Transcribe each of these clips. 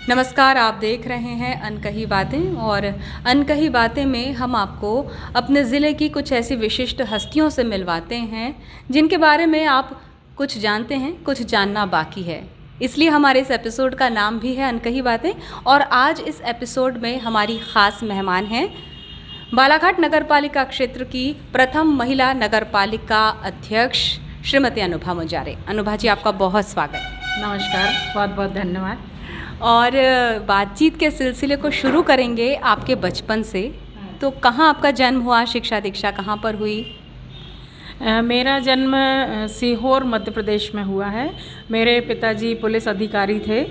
नमस्कार, आप देख रहे हैं अनकही बातें और अनकही बातें में हम आपको अपने ज़िले की कुछ ऐसी विशिष्ट हस्तियों से मिलवाते हैं जिनके बारे में आप कुछ जानते हैं, कुछ जानना बाकी है। इसलिए हमारे इस एपिसोड का नाम भी है अनकही बातें। और आज इस एपिसोड में हमारी ख़ास मेहमान हैं बालाघाट नगरपालिका क्षेत्र की प्रथम महिला नगरपालिका अध्यक्ष श्रीमती अनुभा मुंजारे। अनुभा जी, आपका बहुत स्वागत। नमस्कार, बहुत बहुत धन्यवाद। और बातचीत के सिलसिले को शुरू करेंगे आपके बचपन से। तो कहाँ आपका जन्म हुआ, शिक्षा दीक्षा कहाँ पर हुई? मेरा जन्म सीहोर मध्य प्रदेश में हुआ है। मेरे पिताजी पुलिस अधिकारी थे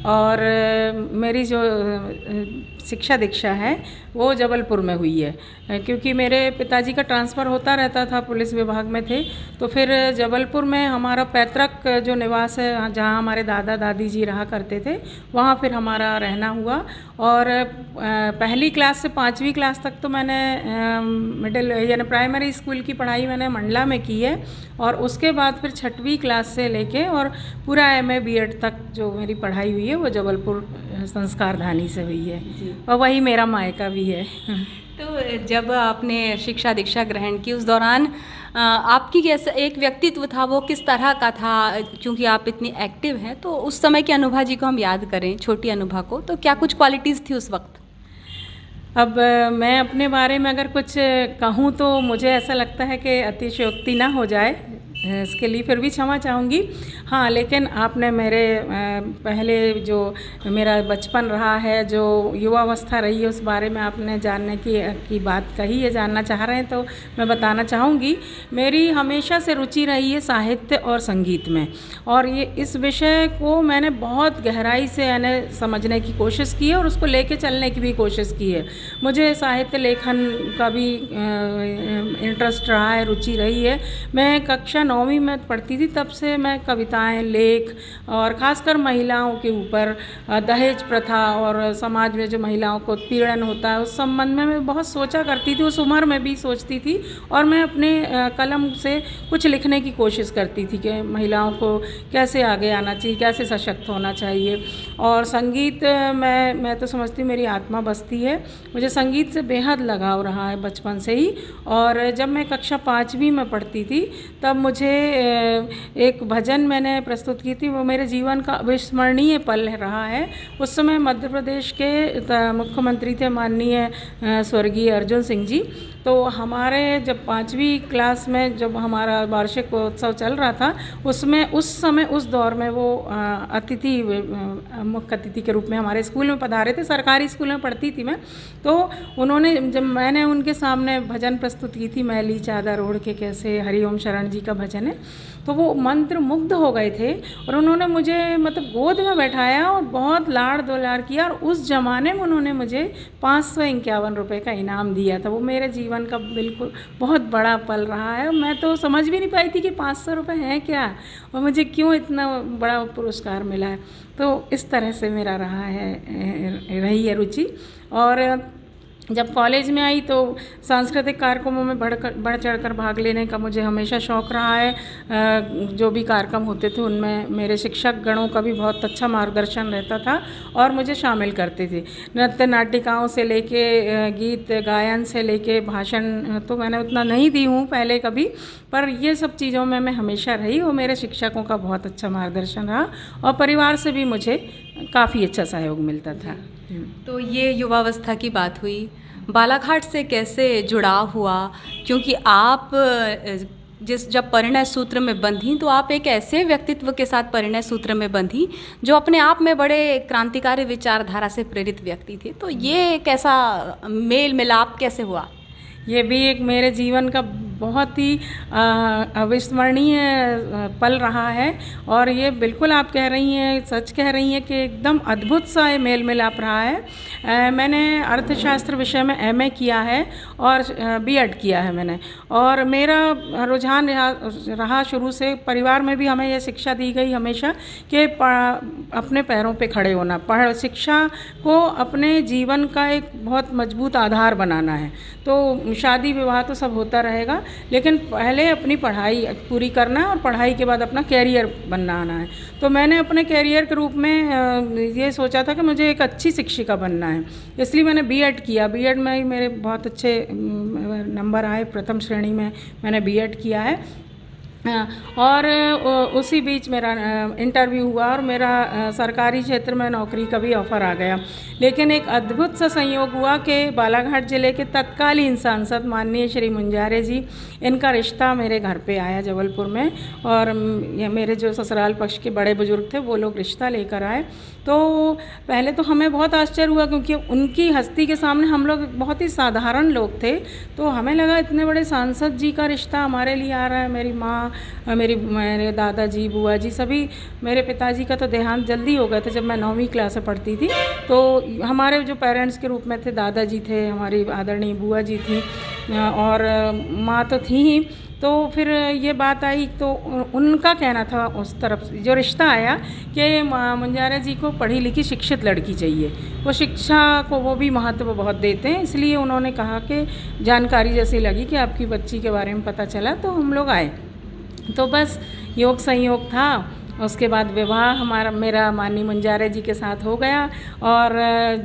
और मेरी जो शिक्षा दीक्षा है वो जबलपुर में हुई है, क्योंकि मेरे पिताजी का ट्रांसफ़र होता रहता था, पुलिस विभाग में थे। तो फिर जबलपुर में हमारा पैतृक जो निवास है, जहाँ हमारे दादा दादी जी रहा करते थे, वहाँ फिर हमारा रहना हुआ। और पहली क्लास से 5वीं क्लास तक तो मैंने मिडिल यानी प्राइमरी स्कूल की पढ़ाई मैंने मंडला में की है। और उसके बाद फिर 6वीं क्लास से लेके और पूरा MA BEd तक जो मेरी पढ़ाई हुई है वो जबलपुर संस्कारधानी से हुई है, और वही मेरा मायका भी है। तो जब आपने शिक्षा दीक्षा ग्रहण की उस दौरान आपकी कैसा एक व्यक्तित्व था, वो किस तरह का था? क्योंकि आप इतनी एक्टिव हैं, तो उस समय की अनुभा जी को हम याद करें, छोटी अनुभा को, तो क्या कुछ क्वालिटीज़ थी उस वक्त? अब मैं अपने बारे में अगर कुछ कहूँ तो मुझे ऐसा लगता है कि अतिशयोक्ति ना हो जाए, इसके लिए फिर भी क्षमा चाहूँगी। हाँ, लेकिन आपने मेरे पहले जो मेरा बचपन रहा है, जो युवावस्था रही है, उस बारे में आपने जानने की बात कही है, जानना चाह रहे हैं, तो मैं बताना चाहूँगी। मेरी हमेशा से रुचि रही है साहित्य और संगीत में, और ये इस विषय को मैंने बहुत गहराई से यानी समझने की कोशिश की है और उसको लेके चलने की भी कोशिश की है। मुझे साहित्य लेखन का भी इंटरेस्ट रहा है, रुचि रही है। मैं कक्षा 9वीं में पढ़ती थी, तब से मैं कविताएं, लेख और ख़ासकर महिलाओं के ऊपर दहेज प्रथा और समाज में जो महिलाओं को उत्पीड़न होता है उस संबंध में मैं बहुत सोचा करती थी। उस उम्र में भी सोचती थी और मैं अपने कलम से कुछ लिखने की कोशिश करती थी कि महिलाओं को कैसे आगे आना चाहिए, कैसे सशक्त होना चाहिए। और संगीत मैं तो समझती हूँ मेरी आत्मा बसती है। मुझे संगीत से बेहद लगाव रहा है बचपन से ही। और जब मैं कक्षा 5वीं में पढ़ती थी तब मुझे एक भजन मैंने प्रस्तुत की थी, वो मेरे जीवन का अविस्मरणीय पल रहा है। उस समय मध्य प्रदेश के मुख्यमंत्री थे माननीय स्वर्गीय अर्जुन सिंह जी। तो हमारे जब 5वीं क्लास में जब हमारा वार्षिक उत्सव चल रहा था, उसमें उस समय उस दौर में वो मुख्य अतिथि के रूप में हमारे स्कूल में पधारे थे। सरकारी स्कूल में पढ़ती थी मैं। तो उन्होंने जब मैंने उनके सामने भजन प्रस्तुत की थी, मैली चादर ओढ़ के कैसे, हरिओम शरण जी का भजन है, तो वो मंत्र मुग्ध हो गए थे और उन्होंने मुझे मतलब गोद में बैठाया और बहुत लाड़ दुलार किया। और उस ज़माने में उन्होंने मुझे 551 रुपये का इनाम दिया था। वो मेरे जीवन का बिल्कुल बहुत बड़ा पल रहा है। मैं तो समझ भी नहीं पाई थी कि 500 रुपये हैं क्या और मुझे क्यों इतना बड़ा पुरस्कार मिला है। तो इस तरह से मेरा रही है रुचि। और जब कॉलेज में आई तो सांस्कृतिक कार्यक्रमों में बढ़ चढ़कर भाग लेने का मुझे हमेशा शौक़ रहा है। जो भी कार्यक्रम होते थे उनमें मेरे शिक्षक गणों का भी बहुत अच्छा मार्गदर्शन रहता था और मुझे शामिल करते थे। नृत्य नाटिकाओं से लेके गीत गायन से लेके भाषण तो मैंने उतना नहीं दी हूँ पहले कभी, पर ये सब चीज़ों में मैं हमेशा रही और मेरे शिक्षकों का बहुत अच्छा मार्गदर्शन रहा और परिवार से भी मुझे काफ़ी अच्छा सहयोग मिलता था। तो ये युवावस्था की बात हुई, बालाघाट से कैसे जुड़ाव हुआ? क्योंकि आप जब परिणय सूत्र में बंधी तो आप एक ऐसे व्यक्तित्व के साथ परिणय सूत्र में बंधी जो अपने आप में बड़े क्रांतिकारी विचारधारा से प्रेरित व्यक्ति थे। तो ये कैसा मेल मिलाप कैसे हुआ? ये भी एक मेरे जीवन का बहुत ही अविस्मरणीय पल रहा है। और ये बिल्कुल आप कह रही हैं, सच कह रही हैं कि एकदम अद्भुत सा ये मेल मिलाप रहा है। मैंने अर्थशास्त्र विषय में एमए किया है और बीएड किया है मैंने। और मेरा रुझान रहा शुरू से, परिवार में भी हमें यह शिक्षा दी गई हमेशा कि अपने पैरों पे खड़े होना, शिक्षा को अपने जीवन का एक बहुत मजबूत आधार बनाना है। तो शादी विवाह तो सब होता रहेगा, लेकिन पहले अपनी पढ़ाई पूरी करना है और पढ़ाई के बाद अपना कैरियर बनाना है। तो मैंने अपने कैरियर के रूप में ये सोचा था कि मुझे एक अच्छी शिक्षिका बनना है, इसलिए मैंने बीएड किया। बीएड में मेरे बहुत अच्छे नंबर आए, प्रथम श्रेणी में मैंने बीएड किया है। और उसी बीच मेरा इंटरव्यू हुआ और मेरा सरकारी क्षेत्र में नौकरी का भी ऑफ़र आ गया। लेकिन एक अद्भुत सा संयोग हुआ कि बालाघाट ज़िले के तत्कालीन सांसद माननीय श्री मुंजारे जी, इनका रिश्ता मेरे घर पे आया जबलपुर में, और ये मेरे जो ससुराल पक्ष के बड़े बुजुर्ग थे वो लोग रिश्ता लेकर आए। तो पहले तो हमें बहुत आश्चर्य हुआ, क्योंकि उनकी हस्ती के सामने हम लोग बहुत ही साधारण लोग थे। तो हमें लगा इतने बड़े सांसद जी का रिश्ता हमारे लिए आ रहा है। मेरी माँ, मेरे दादाजी, बुआ जी, सभी, मेरे पिताजी का तो देहांत जल्दी हो गया था जब मैं 9वीं क्लास में पढ़ती थी। तो हमारे जो पेरेंट्स के रूप में थे, दादाजी थे, हमारी आदरणीय बुआ जी थी और माँ तो थी ही। तो फिर ये बात आई तो उनका कहना था, उस तरफ जो रिश्ता आया, कि मुंजारे जी को पढ़ी लिखी शिक्षित लड़की चाहिए, वो शिक्षा को वो भी महत्व बहुत देते हैं। इसलिए उन्होंने कहा कि जानकारी जैसी लगी कि आपकी बच्ची के बारे में पता चला, तो हम लोग आए। तो बस योग संयोग था। उसके बाद विवाह मेरा माननीय मुंजारे जी के साथ हो गया। और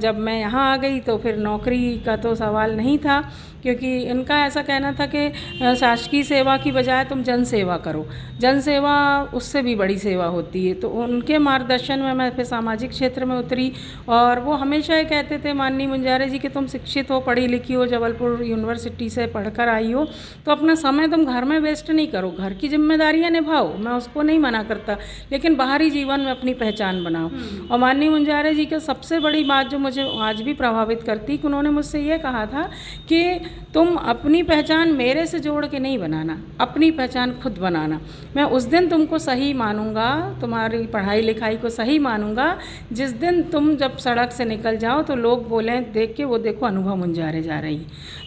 जब मैं यहाँ आ गई तो फिर नौकरी का तो सवाल नहीं था, क्योंकि इनका ऐसा कहना था कि शासकीय सेवा की बजाय तुम जन सेवा करो, जन सेवा उससे भी बड़ी सेवा होती है। तो उनके मार्गदर्शन में मैं फिर सामाजिक क्षेत्र में उतरी। और वो हमेशा ये कहते थे माननीय मुंजारे जी कि तुम शिक्षित हो, पढ़ी लिखी हो, जबलपुर यूनिवर्सिटी से पढ़कर आई हो, तो अपना समय तुम घर में वेस्ट नहीं करो, घर की जिम्मेदारियाँ निभाओ, मैं उसको नहीं मना करता, लेकिन बाहरी जीवन में अपनी पहचान बनाओ। और माननीय मुंजारे जी की सबसे बड़ी बात जो मुझे आज भी प्रभावित करती, कि उन्होंने मुझसे ये कहा था कि तुम अपनी पहचान मेरे से जोड़ के नहीं बनाना, अपनी पहचान खुद बनाना। मैं उस दिन तुमको सही मानूंगा, तुम्हारी पढ़ाई लिखाई को सही मानूंगा, जिस दिन तुम जब सड़क से निकल जाओ तो लोग बोलें देख के, वो देखो अनुभव मुंजारे जा रही।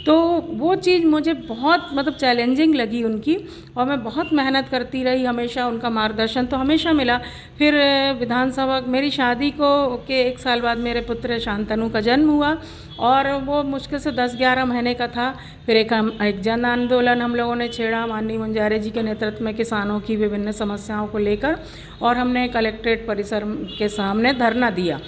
तो वो चीज़ मुझे बहुत चैलेंजिंग लगी उनकी, और मैं बहुत मेहनत करती रही, हमेशा उनका मार्गदर्शन तो हमेशा मिला। फिर विधानसभा, मेरी शादी के 1 साल बाद मेरे पुत्र शांतनु का जन्म हुआ, और वो मुश्किल से 10-11 महीने का था। फिर एक जन आंदोलन हम लोगों ने छेड़ा माननीय मुंजारे जी के नेतृत्व में, किसानों की विभिन्न समस्याओं को लेकर, और हमने कलेक्ट्रेट परिसर के सामने धरना दिया।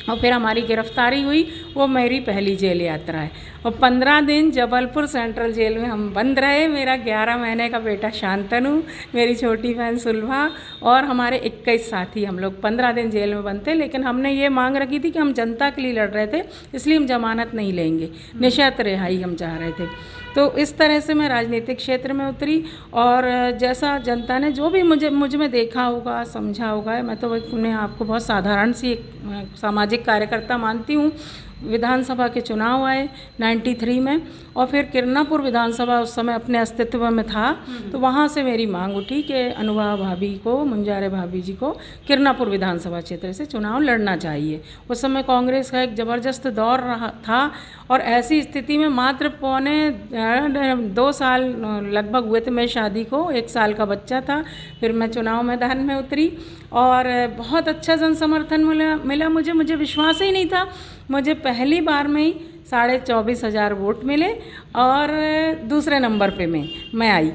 और फिर हमारी गिरफ्तारी हुई। वो मेरी पहली जेल यात्रा है। और 15 दिन जबलपुर सेंट्रल जेल में हम बंद रहे। मेरा 11 महीने का बेटा शांतनु, मेरी छोटी बहन सुलभा और हमारे 21 साथी, हम लोग 15 दिन जेल में बंद थे। लेकिन हमने ये मांग रखी थी कि हम जनता के लिए लड़ रहे थे, इसलिए हम जमानत नहीं लेंगे, निशर्त रिहाई हम चाह रहे थे। तो इस तरह से मैं राजनीतिक क्षेत्र में उतरी। और जैसा जनता ने जो भी मुझ में देखा होगा, समझा होगा, मैं तो अपने आप को बहुत साधारण सी एक सामाजिक कार्यकर्ता मानती हूँ। विधानसभा के चुनाव आए 93 में, और फिर किरनापुर विधानसभा उस समय अपने अस्तित्व में था, तो वहाँ से मेरी मांग उठी कि अनुभव भाभी को, मुंजारे भाभी जी को किरनापुर विधानसभा क्षेत्र से चुनाव लड़ना चाहिए। उस समय कांग्रेस का एक ज़बरदस्त दौर रहा था, और ऐसी स्थिति में मात्र 2 साल लगभग हुए थे मेरी शादी को, 1 साल का बच्चा था। फिर मैं चुनाव मैदान में उतरी, और बहुत अच्छा जन समर्थन मिला मुझे विश्वास ही नहीं था। मुझे पहली बार में ही 24,500 वोट मिले, और दूसरे नंबर पे मैं आई।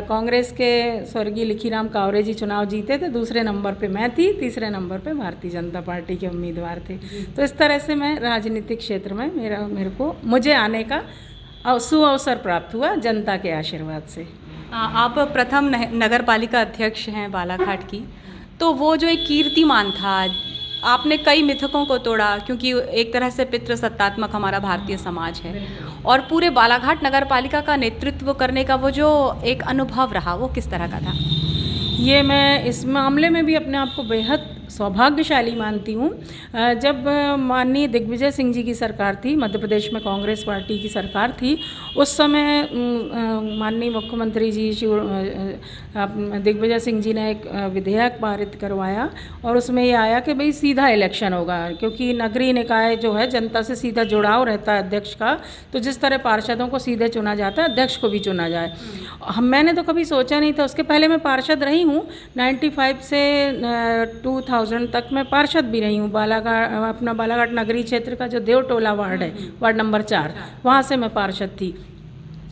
कांग्रेस के स्वर्गीय लिखीराम कावरे जी चुनाव जीते थे, दूसरे नंबर पे मैं थी, तीसरे नंबर पे भारतीय जनता पार्टी के उम्मीदवार थे। तो इस तरह से मैं राजनीतिक क्षेत्र में मुझे आने का सुअवसर प्राप्त हुआ जनता के आशीर्वाद से। आप प्रथम नगर पालिका अध्यक्ष हैं बालाघाट की, तो वो जो एक कीर्तिमान था, आपने कई मिथकों को तोड़ा, क्योंकि एक तरह से पितृसत्तात्मक हमारा भारतीय समाज है, और पूरे बालाघाट नगर पालिका का नेतृत्व करने का वो जो एक अनुभव रहा, वो किस तरह का था? ये मैं इस मामले में भी अपने आप को बेहद सौभाग्यशाली मानती हूँ। जब माननीय दिग्विजय सिंह जी की सरकार थी, मध्य प्रदेश में कांग्रेस पार्टी की सरकार थी, उस समय माननीय मुख्यमंत्री जी दिग्विजय सिंह जी ने एक विधेयक पारित करवाया और उसमें ये आया कि भाई सीधा इलेक्शन होगा, क्योंकि नगरीय निकाय जो है जनता से सीधा जुड़ाव रहता है अध्यक्ष का, तो जिस तरह पार्षदों को सीधे चुना जाता है अध्यक्ष को भी चुना जाए। मैंने तो कभी सोचा नहीं था, उसके पहले मैं पार्षद रही हूँ 95 से 2000 तक मैं पार्षद भी रही हूँ। अपना बालाघाट नगरीय क्षेत्र का जो देवटोला वार्ड है, वार्ड नंबर 4, वहाँ से मैं पार्षद थी,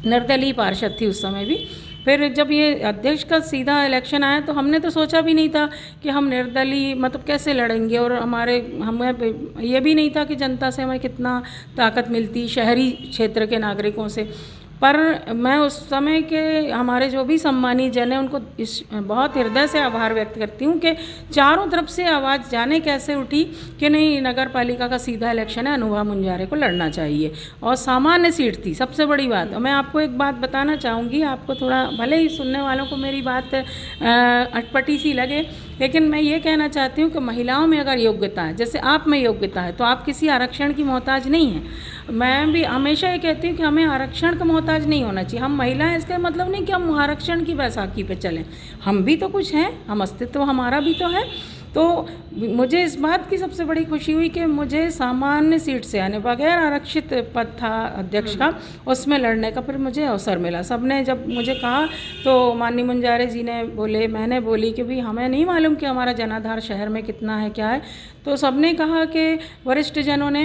निर्दलीय पार्षद थी उस समय भी। फिर जब ये अध्यक्ष का सीधा इलेक्शन आया तो हमने तो सोचा भी नहीं था कि हम निर्दलीय मतलब कैसे लड़ेंगे, और हमें ये भी नहीं था कि जनता से हमें कितना ताकत मिलती शहरी क्षेत्र के नागरिकों से। पर मैं उस समय के हमारे जो भी सम्मानित जन हैं उनको इस बहुत हृदय से आभार व्यक्त करती हूँ कि चारों तरफ से आवाज़ जाने कैसे उठी कि नहीं, नगर पालिका का सीधा इलेक्शन है, अनुभा मुंजारे को लड़ना चाहिए, और सामान्य सीट थी, सबसे बड़ी बात। और मैं आपको एक बात बताना चाहूँगी, आपको थोड़ा भले ही सुनने वालों को मेरी बात अटपटी सी लगे, लेकिन मैं ये कहना चाहती हूँ कि महिलाओं में अगर योग्यता है, जैसे आप में योग्यता है, तो आप किसी आरक्षण की मोहताज नहीं हैं। मैं भी हमेशा ये कहती हूँ कि हमें आरक्षण का मोहताज नहीं होना चाहिए। हम महिलाएं, इसका मतलब नहीं कि हम आरक्षण की बैसाखी पे चलें, हम भी तो कुछ हैं, हम अस्तित्व हमारा भी तो है। तो मुझे इस बात की सबसे बड़ी खुशी हुई कि मुझे सामान्य सीट से, यानी बगैर आरक्षित पद था अध्यक्ष का, उसमें लड़ने का फिर मुझे अवसर मिला। सबने जब मुझे कहा तो माननीय मुंजारे जी ने बोले, मैंने बोली कि भाई हमें नहीं मालूम कि हमारा जनाधार शहर में कितना है क्या है, तो सबने कहा कि वरिष्ठ जनों ने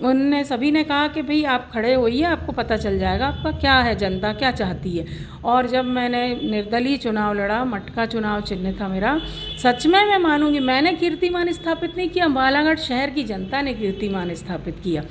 उनने सभी ने कहा कि भाई आप खड़े होइए, आपको पता चल जाएगा आपका क्या है, जनता क्या चाहती है। और जब मैंने निर्दलीय चुनाव लड़ा, मटका चुनाव चिन्ह था मेरा, सच में मैं मानूंगी मैंने कीर्तिमान स्थापित नहीं किया, बालाघाट शहर की जनता ने कीर्तिमान स्थापित किया।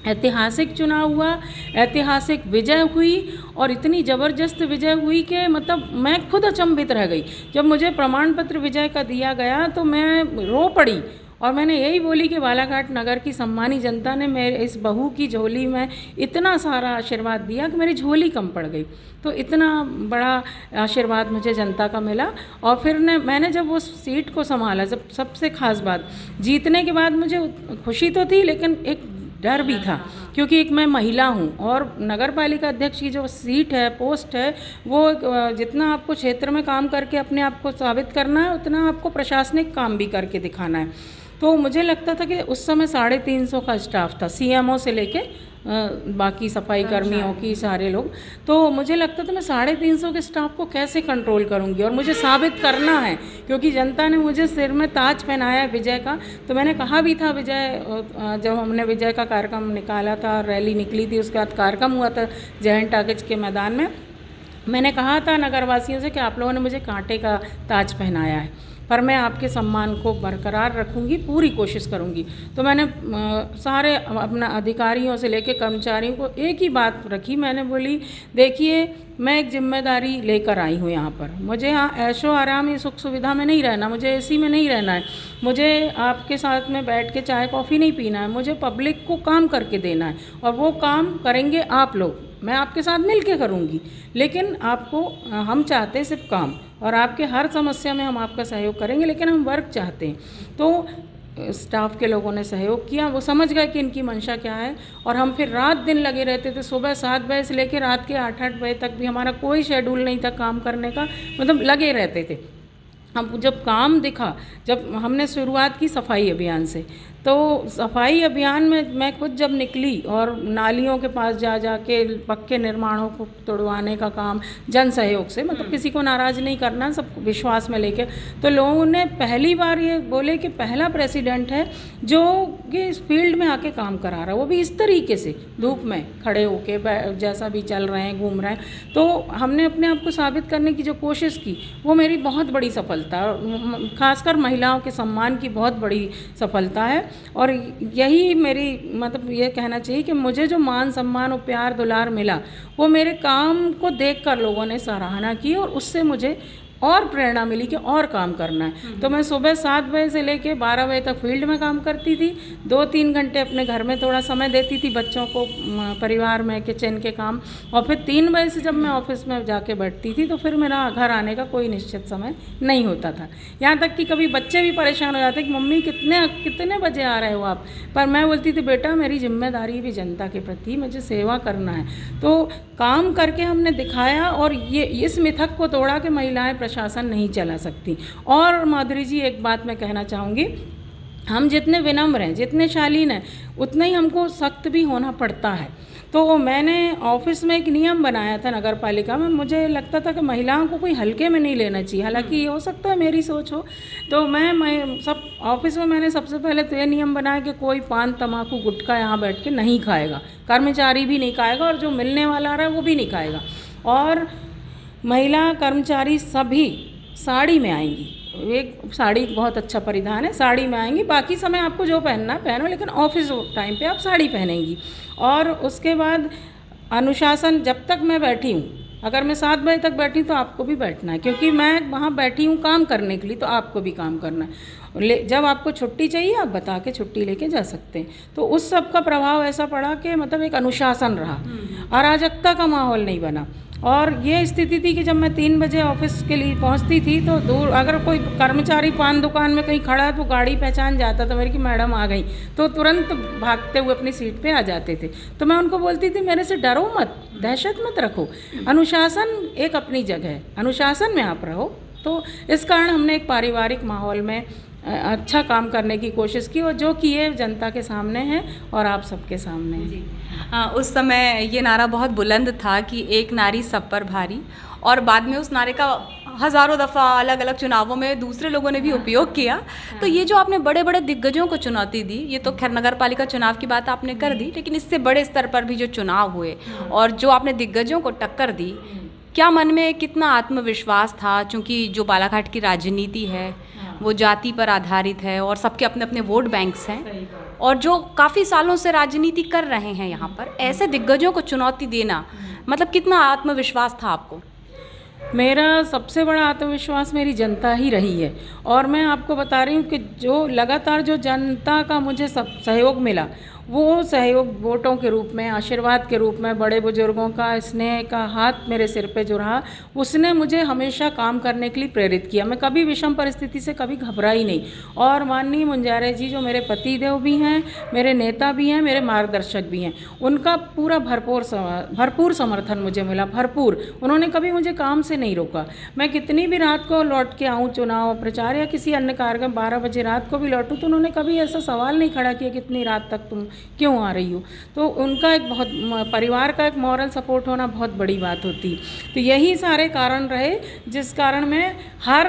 ऐतिहासिक चुनाव हुआ, ऐतिहासिक विजय हुई, और इतनी ज़बरदस्त विजय हुई कि मतलब मैं खुद अचंभित रह गई। जब मुझे प्रमाण पत्र विजय का दिया गया तो मैं रो पड़ी, और मैंने यही बोली कि बालाघाट नगर की सम्मानी जनता ने मेरे इस बहू की झोली में इतना सारा आशीर्वाद दिया कि मेरी झोली कम पड़ गई। तो इतना बड़ा आशीर्वाद मुझे जनता का मिला। और फिर मैंने जब उस सीट को संभाला, जब सबसे ख़ास बात, जीतने के बाद मुझे खुशी तो थी लेकिन एक डर भी था, क्योंकि एक मैं महिला हूँ, और नगर पालिका अध्यक्ष की जो सीट है, पोस्ट है, वो जितना आपको क्षेत्र में काम करके अपने आप को साबित करना है, उतना आपको प्रशासनिक काम भी करके दिखाना है। तो मुझे लगता था कि उस समय 350 का स्टाफ था, सीएमओ से लेके बाकी सफाई कर्मियों की सारे लोग। तो मुझे लगता था मैं 350 के स्टाफ को कैसे कंट्रोल करूंगी, और मुझे साबित करना है, क्योंकि जनता ने मुझे सिर में ताज पहनाया विजय का। तो मैंने कहा भी था जब हमने विजय का कार्यक्रम निकाला था, रैली निकली थी, उसके बाद कार्यक्रम हुआ था जयंत टाकिज के मैदान में, मैंने कहा था नगरवासियों से कि आप लोगों ने मुझे कांटे का ताज पहनाया है, पर मैं आपके सम्मान को बरकरार रखूंगी, पूरी कोशिश करूंगी। तो मैंने सारे अपना अधिकारियों से लेकर कर्मचारियों को एक ही बात रखी, मैंने बोली देखिए मैं एक जिम्मेदारी लेकर आई हूँ यहाँ पर, मुझे यहाँ ऐशो आराम या सुख सुविधा में नहीं रहना, मुझे एसी में नहीं रहना है, मुझे आपके साथ में बैठ के चाय कॉफ़ी नहीं पीना है, मुझे पब्लिक को काम करके देना है, और वो काम करेंगे आप लोग, मैं आपके साथ मिल के करूँगी, लेकिन आपको हम चाहते हैं सिर्फ काम, और आपके हर समस्या में हम आपका सहयोग करेंगे, लेकिन हम वर्क चाहते हैं। तो स्टाफ के लोगों ने सहयोग किया, वो समझ गए कि इनकी मंशा क्या है, और हम फिर रात दिन लगे रहते थे, सुबह 7 बजे से लेकर रात के 8-8 बजे तक भी हमारा कोई शेड्यूल नहीं था काम करने का, मतलब लगे रहते थे। हम जब काम दिखा, जब हमने शुरुआत की सफाई अभियान से, तो सफाई अभियान में मैं खुद जब निकली और नालियों के पास जा के पक्के निर्माणों को तोड़वाने का काम जन सहयोग से, मतलब किसी को नाराज़ नहीं करना, सबको विश्वास में लेके, तो लोगों ने पहली बार ये बोले कि पहला प्रेसिडेंट है जो कि इस फील्ड में आके काम करा रहा है, वो भी इस तरीके से धूप में खड़े होके जैसा भी चल रहे हैं, घूम रहे हैं। तो हमने अपने आप को साबित करने की जो कोशिश की, वो मेरी बहुत बड़ी सफलता, खासकर महिलाओं के सम्मान की बहुत बड़ी सफलता है। और यही मेरी मतलब ये कहना चाहिए कि मुझे जो मान सम्मान और प्यार दुलार मिला, वो मेरे काम को देखकर लोगों ने सराहना की, और उससे मुझे और प्रेरणा मिली कि और काम करना है। तो मैं सुबह 7 बजे से लेके 12 बजे तक फील्ड में काम करती थी, 2-3 घंटे अपने घर में थोड़ा समय देती थी बच्चों को, परिवार में किचन के काम, और फिर 3 बजे से जब मैं ऑफिस में जाके बैठती थी तो फिर मेरा घर आने का कोई निश्चित समय नहीं होता था। यहाँ तक कि कभी बच्चे भी परेशान हो जाते कि मम्मी कितने बजे आ रहे हो आप, पर मैं बोलती थी बेटा मेरी जिम्मेदारी भी जनता के प्रति, मुझे सेवा करना है। तो काम करके हमने दिखाया, और ये इस मिथक को तोड़ा कि महिलाएं प्रशासन नहीं चला सकती। और माधुरी जी, एक बात मैं कहना चाहूँगी, हम जितने विनम्र हैं, जितने शालीन हैं, उतना ही हमको सख्त भी होना पड़ता है। तो मैंने ऑफिस में एक नियम बनाया था नगर पालिका में, मुझे लगता था कि महिलाओं को कोई हल्के में नहीं लेना चाहिए, हालांकि ये हो सकता है मेरी सोच हो। तो मैं सब ऑफिस में मैंने सबसे पहले तो ये नियम बनाया कि कोई पान तम्बाकू गुटखा यहाँ बैठ के नहीं खाएगा, कर्मचारी भी नहीं खाएगा, और जो मिलने वाला आ रहा है वो भी नहीं खाएगा। और महिला कर्मचारी सभी साड़ी में आएंगी, एक साड़ी बहुत अच्छा परिधान है, साड़ी में आएंगी, बाकी समय आपको जो पहनना है पहनो, लेकिन ऑफिस टाइम पे आप साड़ी पहनेंगी। और उसके बाद अनुशासन, जब तक मैं बैठी हूँ, अगर मैं 7 बजे तक बैठी तो आपको भी बैठना है, क्योंकि मैं वहाँ बैठी हूँ काम करने के लिए, तो आपको भी काम करना है। जब आपको छुट्टी चाहिए आप बता के छुट्टी लेके जा सकते हैं। तो उस सब का प्रभाव ऐसा पड़ा कि मतलब एक अनुशासन रहा, अराजकता का माहौल नहीं बना। और ये स्थिति थी कि जब मैं 3 बजे ऑफिस के लिए पहुंचती थी तो दूर अगर कोई कर्मचारी पान दुकान में कहीं खड़ा है तो गाड़ी पहचान जाता था मेरी कि मैडम आ गई, तो तुरंत भागते हुए अपनी सीट पे आ जाते थे। तो मैं उनको बोलती थी मेरे से डरो मत, दहशत मत रखो, अनुशासन एक अपनी जगह है, अनुशासन में आप रहो। तो इस कारण हमने एक पारिवारिक माहौल में अच्छा काम करने की कोशिश की, और जो किए जनता के सामने है और आप सबके सामने है। उस समय ये नारा बहुत बुलंद था कि एक नारी सब पर भारी, और बाद में उस नारे का हज़ारों दफ़ा अलग अलग चुनावों में दूसरे लोगों ने भी उपयोग किया। तो ये जो आपने बड़े बड़े दिग्गजों को चुनौती दी, ये तो खैर नगर पालिका चुनाव की बात आपने कर दी, लेकिन इससे बड़े स्तर पर भी जो चुनाव हुए और जो आपने दिग्गजों को टक्कर दी, क्या मन में कितना आत्मविश्वास था? चूँकि जो बालाघाट की राजनीति है वो जाति पर आधारित है और सबके अपने अपने वोट बैंक्स हैं, और जो काफ़ी सालों से राजनीति कर रहे हैं यहाँ पर, ऐसे दिग्गजों को चुनौती देना, मतलब कितना आत्मविश्वास था आपको? मेरा सबसे बड़ा आत्मविश्वास मेरी जनता ही रही है। और मैं आपको बता रही हूँ कि जो लगातार जो जनता का मुझे सहयोग मिला, वो सहयोग वोटों के रूप में, आशीर्वाद के रूप में, बड़े बुजुर्गों का स्नेह का हाथ मेरे सिर पे जो रहा, उसने मुझे हमेशा काम करने के लिए प्रेरित किया। मैं कभी विषम परिस्थिति से कभी घबराई नहीं। और माननीय मुंजारे जी जो मेरे पतिदेव भी हैं, मेरे नेता भी हैं, मेरे मार्गदर्शक भी हैं, उनका पूरा भरपूर समर्थन मुझे मिला, भरपूर। उन्होंने कभी मुझे काम से नहीं रोका। मैं कितनी भी रात को लौट के आऊँ चुनाव प्रचार या किसी अन्य कार्यक्रम, 12 बजे रात को भी लौटूँ, तो उन्होंने कभी ऐसा सवाल नहीं खड़ा किया कितनी रात तक तुम क्यों आ रही हो। तो उनका एक बहुत, परिवार का एक मॉरल सपोर्ट होना बहुत बड़ी बात होती। तो यही सारे कारण रहे जिस कारण मैं हर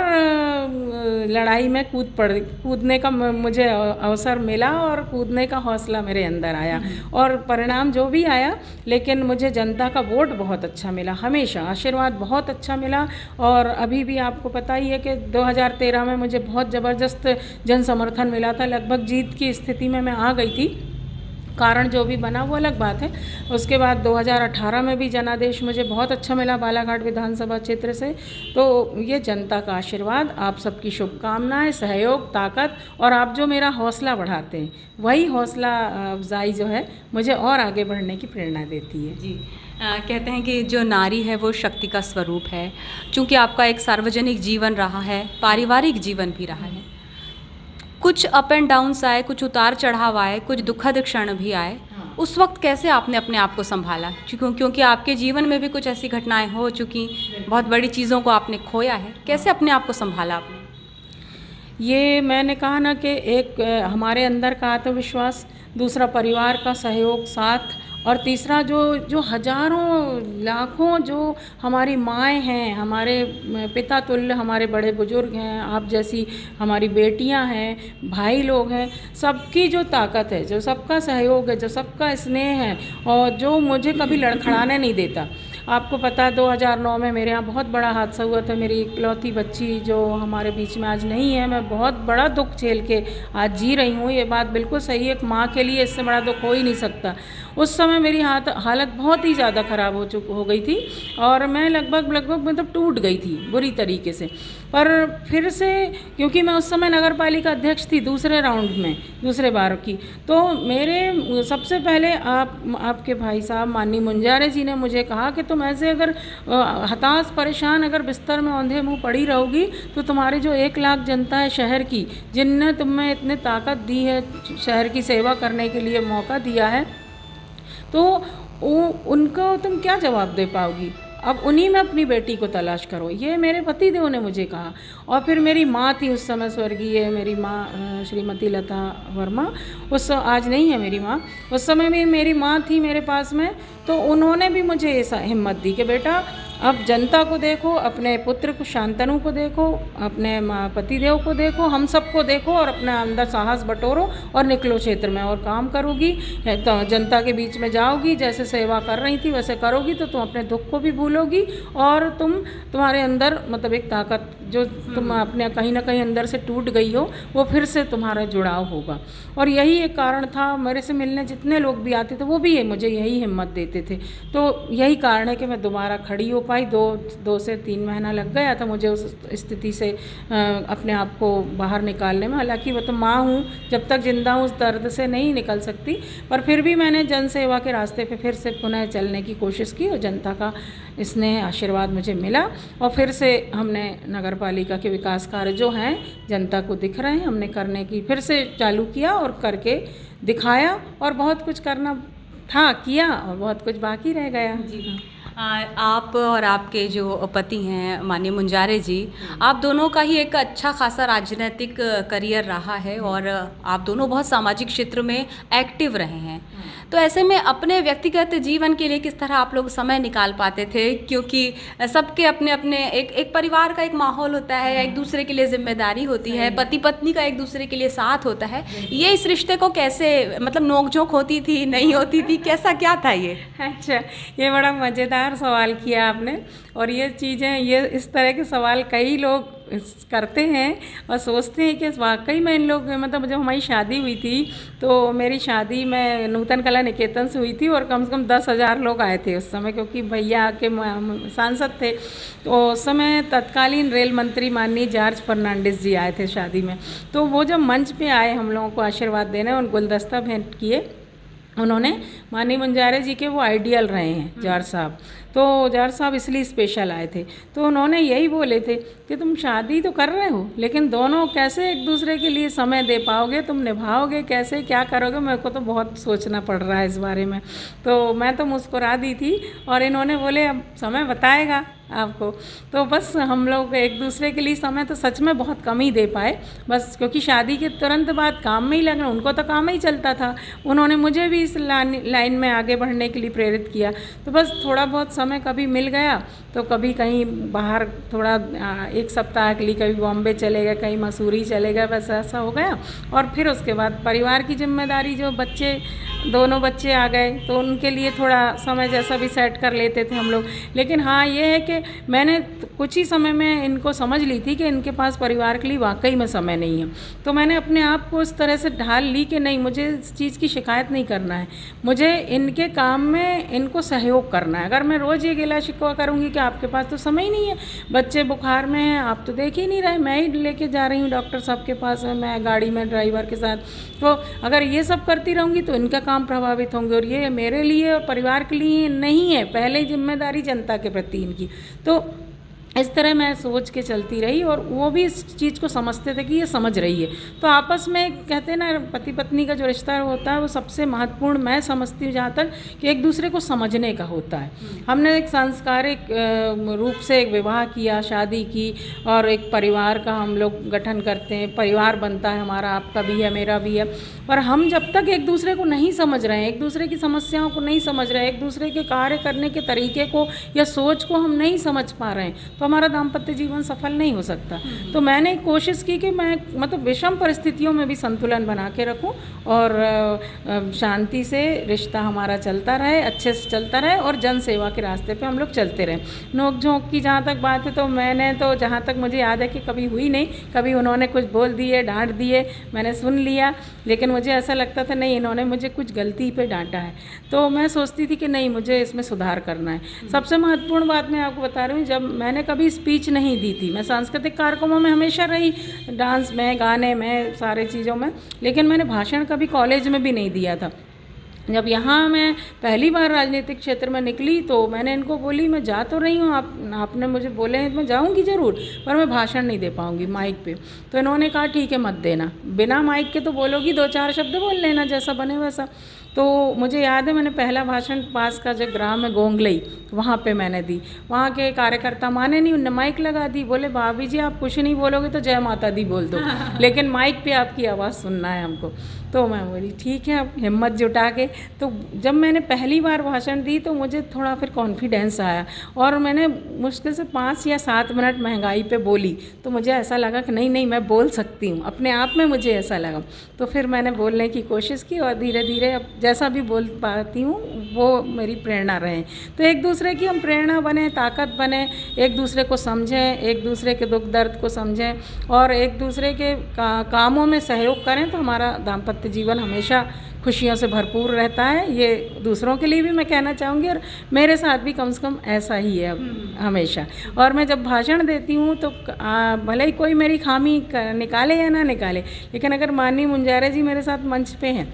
लड़ाई में कूदने का मुझे अवसर मिला, और कूदने का हौसला मेरे अंदर आया, और परिणाम जो भी आया, लेकिन मुझे जनता का वोट बहुत अच्छा मिला, हमेशा आशीर्वाद बहुत अच्छा मिला। और अभी भी आपको पता ही है कि 2013 में मुझे बहुत ज़बरदस्त जन समर्थन मिला था, लगभग जीत की स्थिति में मैं आ गई थी। कारण जो भी बना वो अलग बात है। उसके बाद 2018 में भी जनादेश मुझे बहुत अच्छा मिला बालाघाट विधानसभा क्षेत्र से। तो ये जनता का आशीर्वाद, आप सबकी शुभकामनाएं, सहयोग, ताकत, और आप जो मेरा हौसला बढ़ाते हैं, वही हौसला अफजाई जो है मुझे और आगे बढ़ने की प्रेरणा देती है। जी, कहते हैं कि जो नारी है वो शक्ति का स्वरूप है। चूँकि आपका एक सार्वजनिक जीवन रहा है, पारिवारिक जीवन भी रहा है, कुछ अप एंड डाउन्स आए, कुछ उतार चढ़ाव आए, कुछ दुखद क्षण भी आए, उस वक्त कैसे आपने अपने आप को संभाला? क्योंकि आपके जीवन में भी कुछ ऐसी घटनाएं हो चुकी, बहुत बड़ी चीज़ों को आपने खोया है, कैसे अपने आप को संभाला आपने? ये मैंने कहा ना कि एक हमारे अंदर का आत्मविश्वास, दूसरा परिवार का सहयोग साथ, और तीसरा जो हजारों लाखों जो हमारी माएँ हैं, हमारे पिता तुल्य हमारे बड़े बुजुर्ग हैं, आप जैसी हमारी बेटियां हैं, भाई लोग हैं, सबकी जो ताकत है, जो सबका सहयोग है, जो सबका स्नेह है, और जो मुझे कभी लड़खड़ाने नहीं देता। आपको पता है 2009 में मेरे यहाँ बहुत बड़ा हादसा हुआ था। मेरी इकलौती बच्ची जो हमारे बीच में आज नहीं है, मैं बहुत बड़ा दुख झेल के आज जी रही हूँ। ये बात बिल्कुल सही है, एक माँ के लिए इससे बड़ा दुख हो ही नहीं सकता। उस समय मेरी हालत बहुत ही ज़्यादा ख़राब हो गई थी और मैं लगभग मतलब टूट गई थी बुरी तरीके से। पर फिर से क्योंकि मैं उस समय नगर पालिका अध्यक्ष थी दूसरे राउंड में, दूसरे बार की, तो मेरे सबसे पहले आपके भाई साहब माननीय मुंजारे जी ने मुझे कहा कि तुम ऐसे अगर हताश परेशान अगर बिस्तर में औंधे मुँह पड़ी रहोगी तो तुम्हारी जो 1 लाख जनता है शहर की, जिनने तुम्हें इतनी ताकत दी है, शहर की सेवा करने के लिए मौका दिया है, तो उनको तुम क्या जवाब दे पाओगी। अब उन्हीं में अपनी बेटी को तलाश करो, ये मेरे पतिदेव ने मुझे कहा। और फिर मेरी माँ थी उस समय स्वर्गीय मेरी माँ श्रीमती लता वर्मा, आज नहीं है मेरी माँ, उस समय भी मेरी माँ थी मेरे पास में, तो उन्होंने भी मुझे ऐसा हिम्मत दी कि बेटा अब जनता को देखो, अपने पुत्र को शांतनु को देखो, अपने पतिदेव को देखो, हम सबको देखो और अपना अंदर साहस बटोरो और निकलो क्षेत्र में और काम करोगी, तो जनता के बीच में जाओगी, जैसे सेवा कर रही थी वैसे करोगी तो तुम अपने दुख को भी भूलोगी और तुम्हारे अंदर मतलब एक ताकत जो तुम अपने कहीं ना कहीं अंदर से टूट गई हो वो फिर से तुम्हारा जुड़ाव होगा। और यही एक कारण था, मेरे से मिलने जितने लोग भी आते थे वो भी मुझे यही हिम्मत देते थे। तो यही कारण है कि मैं दोबारा खड़ी हो पाई। 2 से 3 महीना लग गया था मुझे उस स्थिति से अपने आप को बाहर निकालने में। हालांकि वो तो माँ हूँ, जब तक जिंदा हूँ उस दर्द से नहीं निकल सकती, पर फिर भी मैंने जन सेवा के रास्ते पे फिर से पुनः चलने की कोशिश की और जनता का स्नेह आशीर्वाद मुझे मिला और फिर से हमने नगर पालिका के विकास कार्य जो हैं जनता को दिख रहे हैं, हमने करने की फिर से चालू किया और करके दिखाया और बहुत कुछ करना था किया और बहुत कुछ बाकी रह गया। जी आप और आपके जो पति हैं माननीय मुंजारे जी, आप दोनों का ही एक अच्छा खासा राजनीतिक करियर रहा है और आप दोनों बहुत सामाजिक क्षेत्र में एक्टिव रहे हैं। तो ऐसे में अपने व्यक्तिगत जीवन के लिए किस तरह आप लोग समय निकाल पाते थे, क्योंकि सबके अपने अपने एक परिवार का एक माहौल होता है, एक दूसरे के लिए जिम्मेदारी होती है, पति पत्नी का एक दूसरे के लिए साथ होता है, ये इस रिश्ते को कैसे मतलब नोकझोंक होती थी, नहीं होती थी, कैसा क्या था ये? अच्छा, ये बड़ा मज़ेदार सवाल किया आपने और ये चीज़ें, ये इस तरह के सवाल कई लोग करते हैं और सोचते हैं कि वाकई में इन लोग मतलब जब हमारी शादी हुई थी तो मेरी शादी में नूतन कला निकेतन से हुई थी और कम से कम 10,000 लोग आए थे उस समय, क्योंकि भैया के सांसद थे। तो उस समय तत्कालीन रेल मंत्री माननीय जॉर्ज फर्नांडिस जी आए थे शादी में। तो वो जब मंच पे आए हम लोगों को आशीर्वाद देने और गुलदस्ता भेंट किए, उन्होंने माननीय मुंजारे जी के वो आइडियल रहे हैं जॉर्ज साहब, तो जॉर्ज साहब इसलिए स्पेशल आए थे। तो उन्होंने यही बोले थे कि तुम शादी तो कर रहे हो लेकिन दोनों कैसे एक दूसरे के लिए समय दे पाओगे, तुम निभाओगे कैसे, क्या करोगे, मेरे को तो बहुत सोचना पड़ रहा है इस बारे में। तो मैं तो मुस्कुरा दी थी और इन्होंने बोले अब समय बताएगा आपको। तो बस हम लोग एक दूसरे के लिए समय तो सच में बहुत कम ही दे पाए, बस क्योंकि शादी के तुरंत बाद काम में ही लगना, उनको तो काम ही चलता था, उन्होंने मुझे भी इस लाइन में आगे बढ़ने के लिए प्रेरित किया। तो बस थोड़ा बहुत समय कभी मिल गया तो कभी कहीं बाहर थोड़ा 1 सप्ताह के लिए कभी बॉम्बे चले गए, कहीं मसूरी चले गए, बस ऐसा हो गया। और फिर उसके बाद परिवार की जिम्मेदारी, जो दोनों बच्चे आ गए तो उनके लिए थोड़ा समय जैसा भी सेट कर लेते थे हम लोग। लेकिन हाँ ये है कि मैंने कुछ ही समय में इनको समझ ली थी कि इनके पास परिवार के लिए वाकई में समय नहीं है। तो मैंने अपने आप को इस तरह से ढाल ली कि नहीं, मुझे इस चीज़ की शिकायत नहीं करना है, मुझे इनके काम में इनको सहयोग करना है। अगर मैं रोज़ ये गिला शिकवा करूँगी कि आपके पास तो समय ही नहीं है, बच्चे बुखार में हैं, आप तो देख ही नहीं रहे, मैं ही लेके जा रही हूँ डॉक्टर साहब के पास, मैं गाड़ी में ड्राइवर के साथ, तो अगर ये सब करती रहूँगी तो इनका काम प्रभावित होंगे और ये मेरे लिए और परिवार के लिए नहीं है, पहले जिम्मेदारी जनता के प्रति इनकी। तो इस तरह मैं सोच के चलती रही और वो भी इस चीज़ को समझते थे कि ये समझ रही है। तो आपस में कहते हैं ना, पति पत्नी का जो रिश्ता होता है वो सबसे महत्वपूर्ण मैं समझती हूँ जहाँ तक कि एक दूसरे को समझने का होता है। हमने एक सांस्कारिक रूप से एक विवाह किया, शादी की और एक परिवार का हम लोग गठन करते हैं, परिवार बनता है हमारा, आपका भी है मेरा भी है। पर हम जब तक एक दूसरे को नहीं समझ रहे हैं, एक दूसरे की समस्याओं को नहीं समझ रहे हैं, एक दूसरे के कार्य करने के तरीके को या सोच को हम नहीं समझ पा रहे हैं, तो हमारा दाम्पत्य जीवन सफल नहीं हो सकता। तो मैंने कोशिश की कि मैं मतलब विषम परिस्थितियों में भी संतुलन बना के रखूं और शांति से रिश्ता हमारा चलता रहे, अच्छे से चलता रहे और जन सेवा के रास्ते पे हम लोग चलते रहें। नोक झोंक की जहाँ तक बात है तो मैंने तो जहाँ तक मुझे याद है कि कभी हुई नहीं। कभी उन्होंने कुछ बोल दिए, डांट दिए, मैंने सुन लिया, लेकिन मुझे ऐसा लगता था नहीं इन्होंने मुझे कुछ गलती पे डांटा है, तो मैं सोचती थी कि नहीं मुझे इसमें सुधार करना है। सबसे महत्वपूर्ण बात मैं आपको बता रही हूँ, जब मैंने कभी स्पीच नहीं दी थी, मैं सांस्कृतिक कार्यक्रमों में हमेशा रही, डांस में, गाने में, सारे चीज़ों में, लेकिन मैंने भाषण कभी कॉलेज में भी नहीं दिया था। जब यहाँ मैं पहली बार राजनीतिक क्षेत्र में निकली तो मैंने इनको बोली मैं जा तो रही हूँ, आपने मुझे बोले हैं मैं जाऊँगी ज़रूर, पर मैं भाषण नहीं दे पाऊँगी माइक पे। तो इन्होंने कहा ठीक है मत देना, बिना माइक के तो बोलोगी, 2-4 शब्द बोल लेना जैसा बने वैसा। तो मुझे याद है मैंने पहला भाषण पास का जो ग्राम है गोंगलई, वहाँ पे मैंने दी। वहाँ के कार्यकर्ता माने नहीं, उनने माइक लगा दी, बोले भाभी जी आप कुछ नहीं बोलोगे तो जय माता दी बोल दो, लेकिन माइक पे आपकी आवाज़ सुनना है हमको। तो मैं बोली ठीक है, अब हिम्मत जुटा के। तो जब मैंने पहली बार भाषण दी तो मुझे थोड़ा फिर कॉन्फिडेंस आया और मैंने मुश्किल से 5 या 7 मिनट महंगाई पे बोली, तो मुझे ऐसा लगा कि नहीं नहीं मैं बोल सकती हूँ, अपने आप में मुझे ऐसा लगा। तो फिर मैंने बोलने की कोशिश की और धीरे धीरे अब जैसा भी बोल पाती हूँ वो मेरी प्रेरणा रहे। तो एक दूसरे की हम प्रेरणा बने, ताकत बने, एक दूसरे को समझें, एक दूसरे के दुख दर्द को समझें और एक दूसरे के कामों में सहयोग करें, तो हमारा दाम्पत्य जीवन हमेशा खुशियों से भरपूर रहता है। ये दूसरों के लिए भी मैं कहना चाहूँगी और मेरे साथ भी कम से कम ऐसा ही है अब हमेशा। और मैं जब भाषण देती हूँ तो भले ही कोई मेरी खामी निकाले या ना निकाले, लेकिन अगर माननीय मुंजारे जी मेरे साथ मंच पे हैं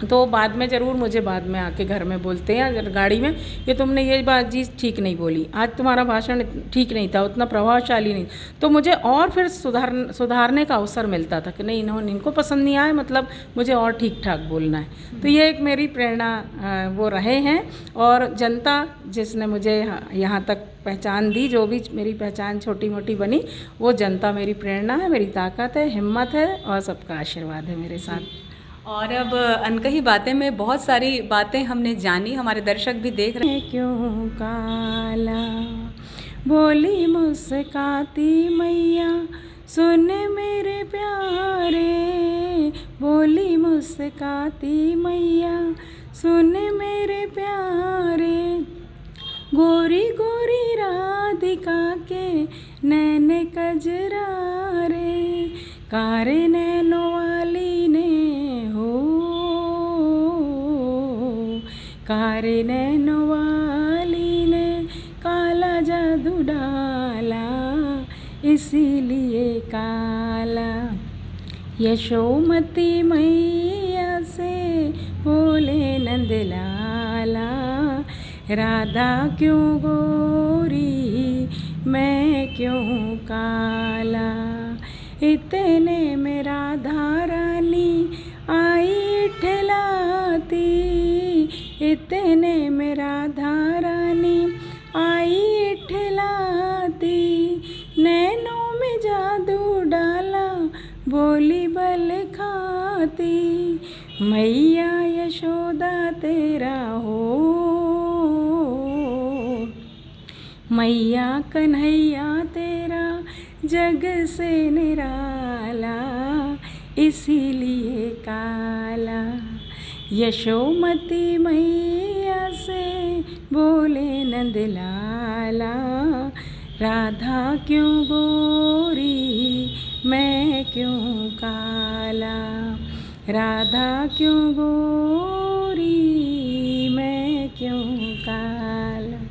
तो बाद में ज़रूर मुझे बाद में आके घर में बोलते हैं अगर गाड़ी में, ये तुमने ये बात जी ठीक नहीं बोली, आज तुम्हारा भाषण ठीक नहीं था, उतना प्रभावशाली नहीं। तो मुझे और फिर सुधारने का अवसर मिलता था कि नहीं इनको पसंद नहीं आया, मतलब मुझे और ठीक ठाक बोलना है। तो ये एक मेरी प्रेरणा वो रहे हैं और जनता जिसने मुझे यहाँ तक पहचान दी, जो भी मेरी पहचान छोटी मोटी बनी, वो जनता मेरी प्रेरणा है, मेरी ताकत है, हिम्मत है और सबका आशीर्वाद है मेरे साथ। और अब अनकही बातें में बहुत सारी बातें हमने जानी, हमारे दर्शक भी देख रहे हैं। क्यों काला बोली मुस्काती मैया, सुन मेरे प्यारे, बोली मुस्काती मैया, सुन मेरे प्यारे, गोरी गोरी राधिका के नैन कजरारे, कारे नैनों वाली ने हो, कारे नैनों वाली ने काला जादू डाला, इसीलिए काला। यशोमती मैया से बोले नंदलाला, राधा क्यों गोरी मैं क्यों काला, इतने में राधा रानी आई ठेलाती, इतने में राधा रानी आई ठेलाती, नैनों में जादू डाला, बोली बल खाती, मैया यशोदा तेरा हो, मैया कन्हैया तेरा जग से निराला, इसीलिए काला। यशोमती मैया से बोले नंदलाला, राधा क्यों गोरी मैं क्यों काला, राधा क्यों गोरी मैं क्यों काला।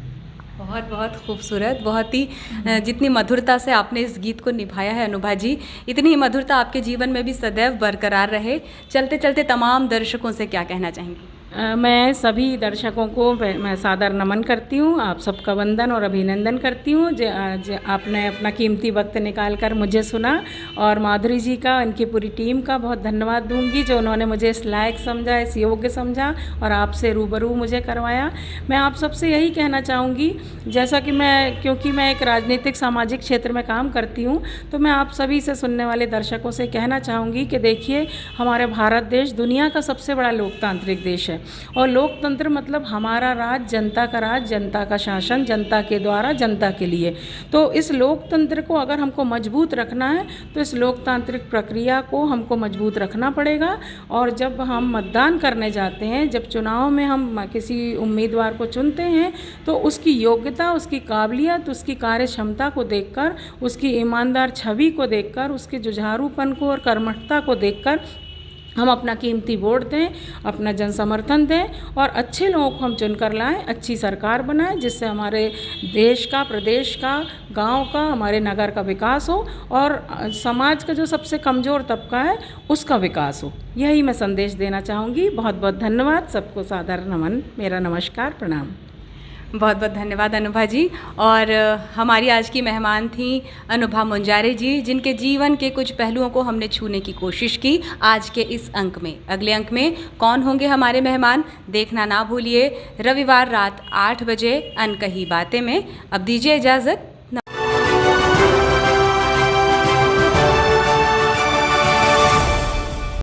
बहुत बहुत खूबसूरत, बहुत ही जितनी मधुरता से आपने इस गीत को निभाया है अनुभा जी, इतनी ही मधुरता आपके जीवन में भी सदैव बरकरार रहे। चलते चलते तमाम दर्शकों से क्या कहना चाहेंगी? मैं सभी दर्शकों को मैं सादर नमन करती हूँ, आप सबका वंदन और अभिनंदन करती हूँ। आपने अपना कीमती वक्त निकाल कर मुझे सुना और माधुरी जी का, इनकी पूरी टीम का बहुत धन्यवाद दूंगी जो उन्होंने मुझे इस लायक समझा, इस योग्य समझा और आपसे रूबरू मुझे करवाया। मैं आप सबसे यही कहना चाहूँगी, जैसा कि क्योंकि मैं एक राजनीतिक सामाजिक क्षेत्र में काम करती हूँ, तो मैं आप सभी से, सुनने वाले दर्शकों से कहना चाहूँगी कि देखिए हमारे भारत देश दुनिया का सबसे बड़ा लोकतांत्रिक देश है और लोकतंत्र मतलब हमारा राज, जनता का राज, जनता का शासन, जनता के द्वारा, जनता के लिए। तो इस लोकतंत्र को अगर हमको मजबूत रखना है तो इस लोकतांत्रिक प्रक्रिया को हमको मजबूत रखना पड़ेगा। और जब हम मतदान करने जाते हैं, जब चुनाव में हम किसी उम्मीदवार को चुनते हैं, तो उसकी योग्यता, उसकी काबिलियत, उसकी कार्य क्षमता को देखकर, उसकी ईमानदार छवि को देखकर, उसके जुझारूपन को और कर्मठता को देखकर हम अपना कीमती वोट दें, अपना जन समर्थन दें और अच्छे लोगों को हम चुनकर लाएं, अच्छी सरकार बनाएं, जिससे हमारे देश का, प्रदेश का, गांव का, हमारे नगर का विकास हो और समाज का जो सबसे कमज़ोर तबका है उसका विकास हो। यही मैं संदेश देना चाहूँगी। बहुत बहुत धन्यवाद। सबको सादर नमन, मेरा नमस्कार, प्रणाम। बहुत बहुत धन्यवाद अनुभा जी। और हमारी आज की मेहमान थी अनुभा मुंजारे जी, जिनके जीवन के कुछ पहलुओं को हमने छूने की कोशिश की आज के इस अंक में। अगले अंक में कौन होंगे हमारे मेहमान, देखना ना भूलिए रविवार रात 8 बजे अनकही बातें में। अब दीजिए इजाज़त,